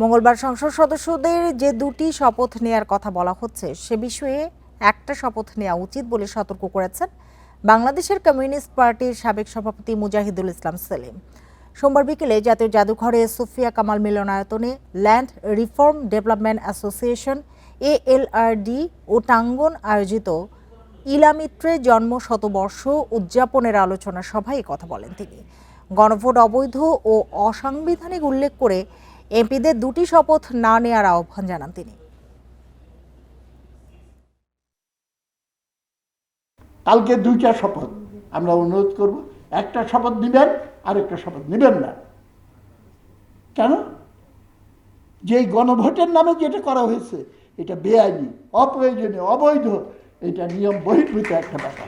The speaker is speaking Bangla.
মঙ্গলবার সংসদ সদস্যদের যে দুটি শপথ নেয়ার কথা বলা হচ্ছে সে বিষয়ে একটা শপথ নেওয়া উচিত বলে সতর্ক করেছেন বাংলাদেশের কমিউনিস্ট পার্টির সাবেক সভাপতি মুজাহিদুল ইসলাম সেলিম। সোমবার বিকেলে জাতীয় জাদুঘরে সুফিয়া কামাল মিলনায়তনে land reform development association ALRD ও টাঙ্গন আয়োজিত ইলামিত্রের জন্ম শতবর্ষ উদযাপনের আলোচনা সভায় কথা বলেন তিনি। গণভোট অবৈধ ও অসাংবিধানিক উল্লেখ করে এমপিদের দুটি শপথ না নেওয়ার আহ্বান জানান তিনি। কালকে দুইটা শপথ আমরা অনুরোধ করব, একটা শপথ নেবেন আর একটা শপথ নেবেন না। কেন? যে গণভোটের নামে যেটা করা হয়েছে এটা বেআইনি, অপ্রয়োজনীয়, অবৈধ, এটা নিয়ম বহির্ভূত একটা ব্যাপার।